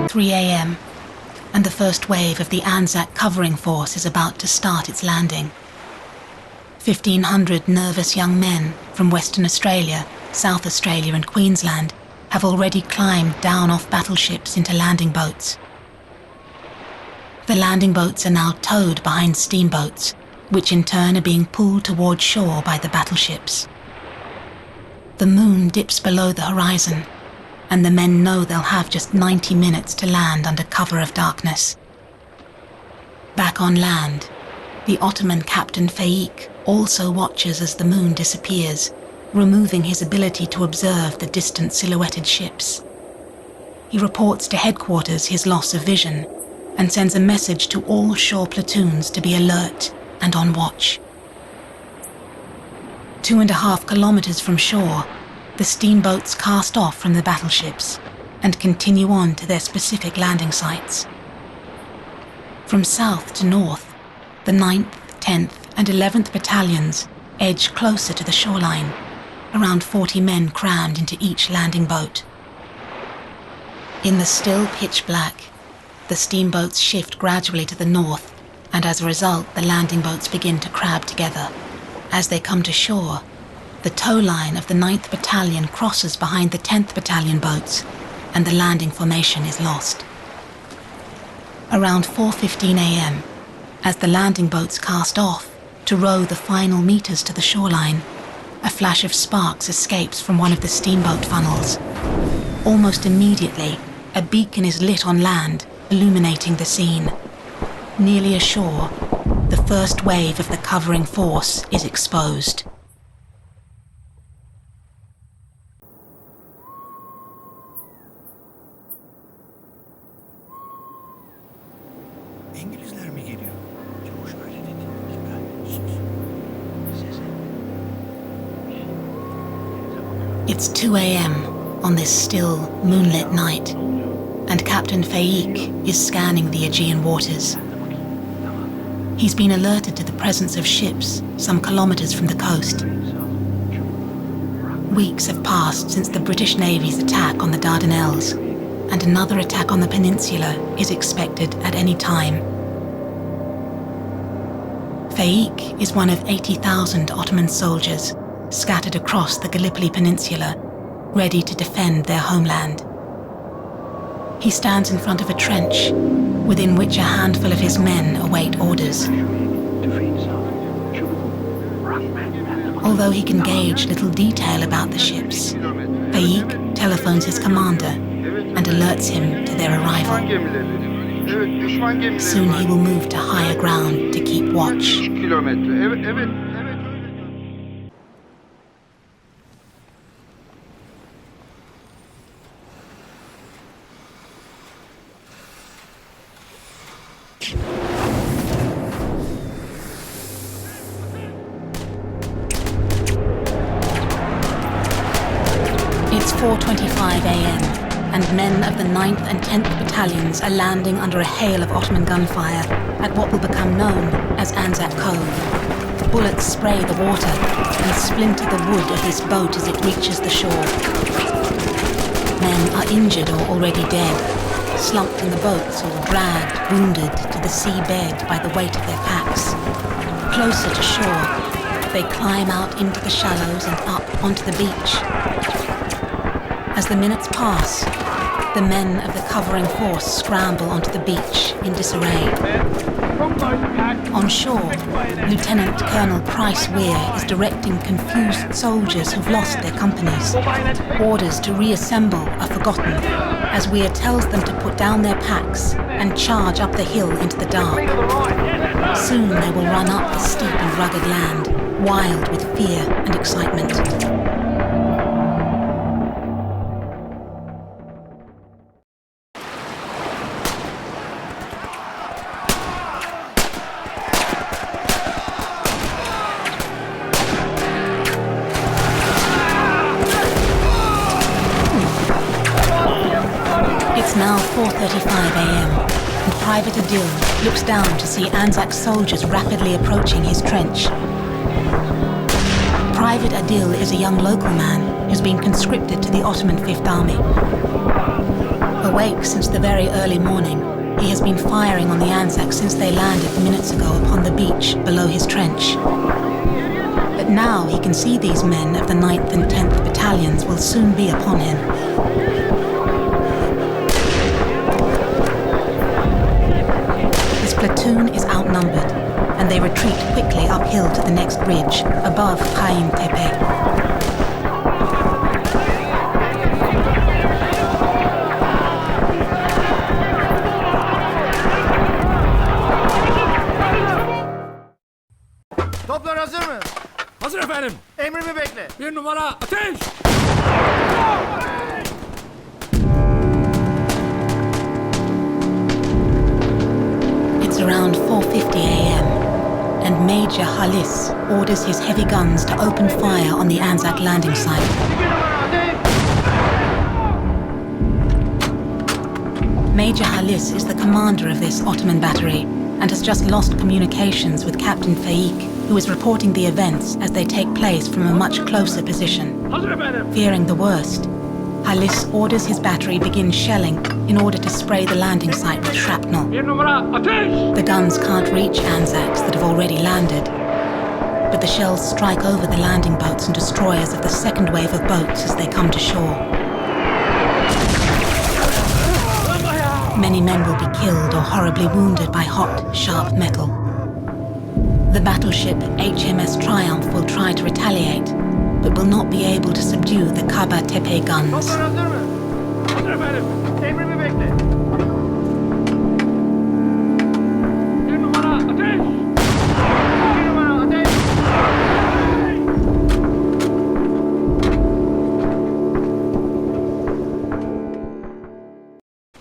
"3 a.m. and the first wave of the Anzac covering force is about to start its landing. 1,500 nervous young men from Western Australia, South Australia and Queensland have already climbed down off battleships into landing boats. The landing boats are now towed behind steamboats, which in turn are being pulled towards shore by the battleships. The moon dips below the horizon, and the men know they'll have just 90 minutes to land under cover of darkness. Back on land, the Ottoman Captain Faik also watches as the moon disappears, removing his ability to observe the distant silhouetted ships. He reports to headquarters his loss of vision and sends a message to all shore platoons to be alert and on watch. 2.5 kilometers from shore, the steamboats cast off from the battleships and continue on to their specific landing sites. From south to north, the 9th, 10th and 11th battalions edge closer to the shoreline, around 40 men crammed into each landing boat. In the still pitch black, the steamboats shift gradually to the north, and as a result the landing boats begin to crowd together. As they come to shore, the tow line of the 9th Battalion crosses behind the 10th Battalion boats, and the landing formation is lost. Around 4:15 a.m., as the landing boats cast off to row the final meters to the shoreline, a flash of sparks escapes from one of the steamboat funnels. Almost immediately, a beacon is lit on land, illuminating the scene. Nearly ashore, the first wave of the covering force is exposed. It's 2 a.m. on this still, moonlit night, and Captain Faik is scanning the Aegean waters. He's been alerted to the presence of ships some kilometers from the coast. Weeks have passed since the British Navy's attack on the Dardanelles, and another attack on the peninsula is expected at any time. Faik is one of 80,000 Ottoman soldiers scattered across the Gallipoli Peninsula, ready to defend their homeland. He stands in front of a trench, within which a handful of his men await orders. Although he can gauge little detail about the ships, Faik telephones his commander and alerts him to their arrival. Soon he will move to higher ground to keep watch. It's 4:25 a.m. and men of the 9th and 10th Battalions are landing under a hail of Ottoman gunfire at what will become known as Anzac Cove. Bullets spray the water and splinter the wood of this boat as it reaches the shore. Men are injured or already dead, slumped in the boats or dragged, wounded, to the seabed by the weight of their packs. Closer to shore, they climb out into the shallows and up onto the beach. As the minutes pass, the men of the covering force scramble onto the beach in disarray. On shore, Lieutenant Colonel Price Weir is directing confused soldiers who've lost their companies. Orders to reassemble are forgotten, as Weir tells them to put down their packs and charge up the hill into the dark. Soon they will run up the steep and rugged land, wild with fear and excitement. It's now 4:35 a.m. and Private Adil looks down to see Anzac soldiers rapidly approaching his trench. Private Adil is a young local man who's been conscripted to the Ottoman Fifth Army. Awake since the very early morning, he has been firing on the Anzacs since they landed minutes ago upon the beach below his trench. But now he can see these men of the 9th and 10th battalions will soon be upon him. His platoon is outnumbered, and they retreat quickly uphill to the next ridge, above Qaim Tepe. Toplar hazır mı? Hazır efendim. Emrimi bekle. Bir numara ateş! It's around 4:50 a.m. and Major Halis orders his heavy guns to open fire on the Anzac landing site. Major Halis is the commander of this Ottoman battery and has just lost communications with Captain Faik, who is reporting the events as they take place from a much closer position. Hazır efendim. Fearing the worst, Halis orders his battery begin shelling in order to spray the landing site with shrapnel. Bir numara ateş! The guns can't reach Anzacs that have already landed, but the shells strike over the landing boats and destroyers of the second wave of boats as they come to shore. Many men will be killed or horribly wounded by hot, sharp metal. The battleship HMS Triumph will try to retaliate, but will not be able to subdue the Kaba Tepe guns. Toplar hazır mı? Hazır efendim. Emrimi bekle. Bir numara ateş! Bir numara ateş.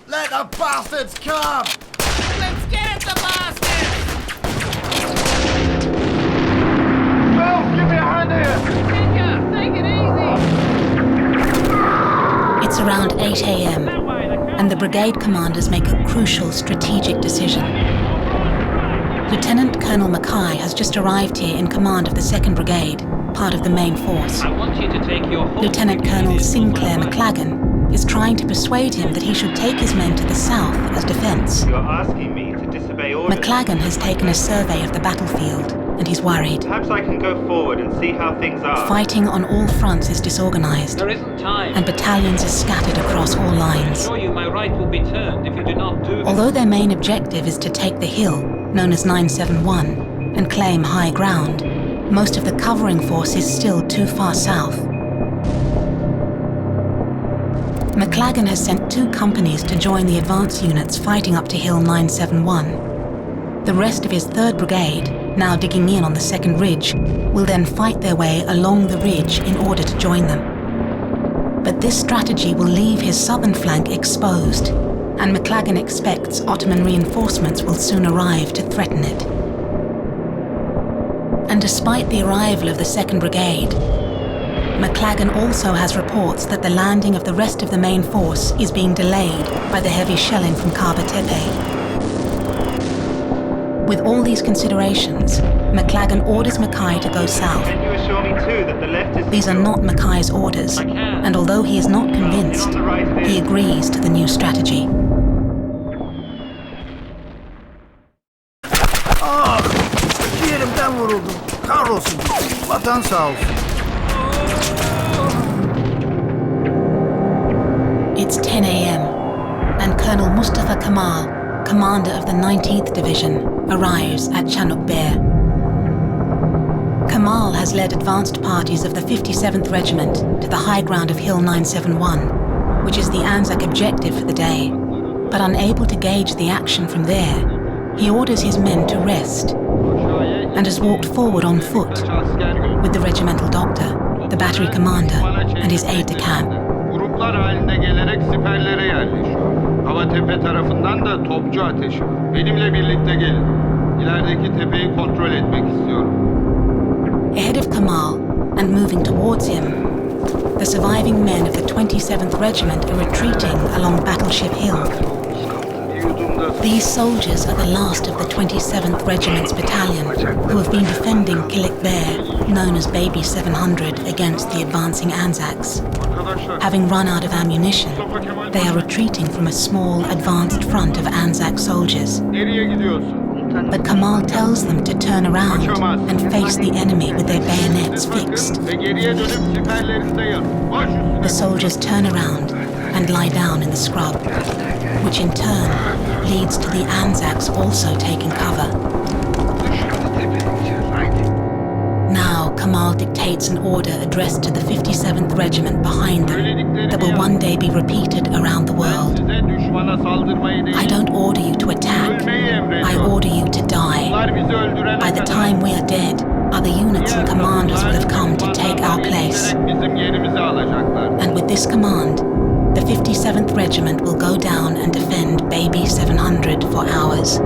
Let the bastards come! Let's get the bastards! Phil, give me a hand here! Ginger, take it easy! It's around 8 a.m. and the brigade commanders make a crucial strategic decision. Lieutenant Colonel Mackay has just arrived here in command of the 2nd Brigade, part of the main force. I want you to take your whole Lieutenant Colonel Sinclair McLagan is trying to persuade him that he should take his men to the south as defense. You are asking me to disobey orders. McLagan has taken a survey of the battlefield, and he's worried. Perhaps I can go forward and see how things are. Fighting on all fronts is disorganized, There isn't time. and battalions are scattered across all I lines. assure you my right will be turned if you do not do this. Although their main objective is to take the hill, known as 971, and claim high ground, most of the covering force is still too far south. McLagan has sent 2 companies to join the advance units fighting up to Hill 971. The rest of his 3rd Brigade, now digging in on the 2nd Ridge, will then fight their way along the ridge in order to join them. But this strategy will leave his southern flank exposed, and McLagan expects Ottoman reinforcements will soon arrive to threaten it. And despite the arrival of the 2nd Brigade, McLagan also has reports that the landing of the rest of the main force is being delayed by the heavy shelling from Kaba Tepe. With all these considerations, McLagan orders Mackay to go south. Can you assure me too that the left is These are not Mackay's orders, I can. and although he is not convinced, on the right it he is. agrees to the new strategy. Ah! Ciğerimden vuruldum. Kahrolsun. Vatan sağ olsun. It's 10 a.m., and Colonel Mustafa Kamal, commander of the 19th Division, arrives at Chanukbeh. Kamal has led advanced parties of the 57th Regiment to the high ground of Hill 971, which is the Anzac objective for the day. But unable to gauge the action from there, he orders his men to rest and has walked forward on foot with the regimental doctor, the battery commander, and his aide-de-camp. Gruplar halinde gelerek siperlere yerleşiyor. Havatepe tarafından da topçu ateşi. Benimle birlikte gelin. İlerideki tepeyi kontrol etmek istiyorum. Ahead of Kamal and moving towards him, the surviving men of the 27th Regiment are retreating along Battleship Hill. These soldiers are the last of the 27th Regiment's battalion who have been defending Kilik Bear, known as Baby 700, against the advancing Anzacs. Having run out of ammunition, they are retreating from a small advanced front of Anzac soldiers. Nereye gidiyorsun? But Kamal tells them to turn around and face the enemy with their bayonets fixed. Ve geriye dönüp siperlerinde yat. Baş üstüne. The soldiers turn around and lie down in the scrub, which in turn leads to the Anzacs also taking cover. Now Kamal dictates an order addressed to the 57th Regiment behind them that will one day be repeated around the world. Size düşmana saldırmayı değil. I don't order you to attack, Ölmeyi I emrediyorum. order you to die. Bunlar bizi öldürene By the kadar time we are dead, other units and commanders will have come to take our place. Bizim yerimizi alacaklar. And with this command, the 57th Regiment will go down and defend Baby 700 for hours.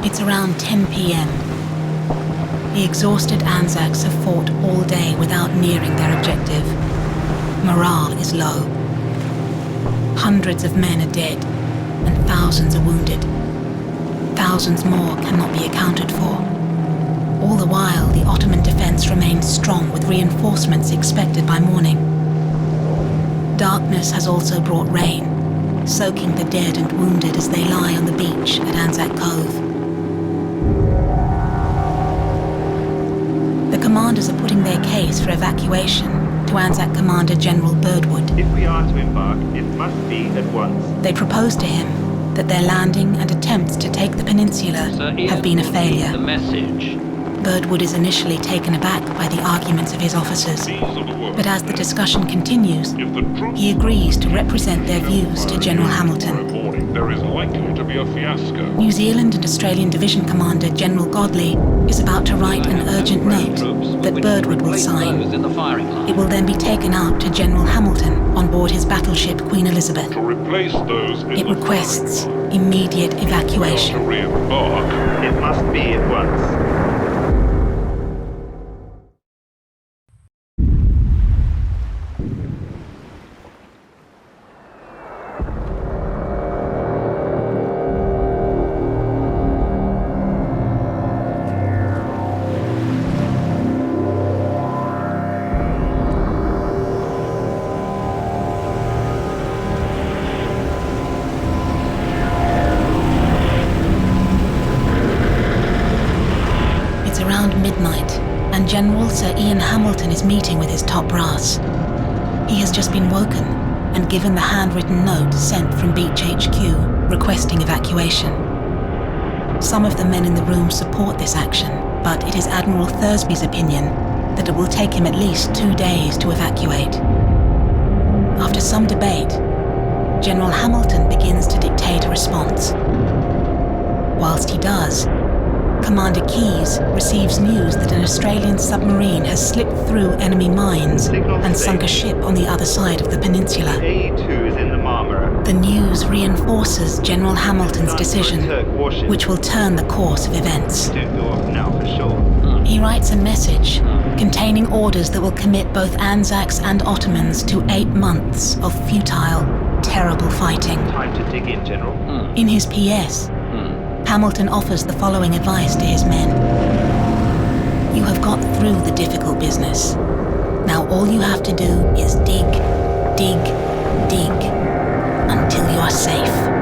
It's around 10 p.m. The exhausted Anzacs have fought all day without nearing their objective. Morale is low. Hundreds of men are dead, and thousands are wounded. Thousands more cannot be accounted for. All the while, the Ottoman defense remains strong with reinforcements expected by morning. Darkness has also brought rain, soaking the dead and wounded as they lie on the beach at Anzac Cove. The commanders are putting their case for evacuation to Anzac Commander General Birdwood. If we are to embark, it must be at once. They propose to him that their landing and attempts to take the peninsula Sir Ian have been a will read failure. The message. Birdwood is initially taken aback by the arguments of his officers, but as the discussion continues, he agrees to represent their views to General Hamilton. There is likely to be a fiasco. New Zealand and Australian Division Commander General Godley is about to write an urgent note that Birdwood will sign. In the firing line. It will then be taken out to General Hamilton on board his battleship Queen Elizabeth. To replace those in It the requests firing line. immediate To evacuation. re-embark. It must be at once. It's around midnight, and General Sir Ian Hamilton is meeting with his top brass. He has just been woken and given the handwritten note sent from Beach HQ requesting evacuation. Some of the men in the room support this action, but it is Admiral Thursby's opinion that it will take him at least 2 days to evacuate. After some debate, General Hamilton begins to dictate a response. Whilst he does, Commander Keyes receives news that an Australian submarine has slipped through enemy mines and sunk a ship on the other side of the peninsula. A2 is in the Marmara. The news reinforces General Hamilton's decision, which will turn the course of events. Don't go off now for sure. He writes a message containing orders that will commit both Anzacs and Ottomans to 8 months of futile, terrible fighting. Time to dig in, General. In his PS, Hamilton offers the following advice to his men. You have got through the difficult business. Now all you have to do is dig, dig, dig until you are safe.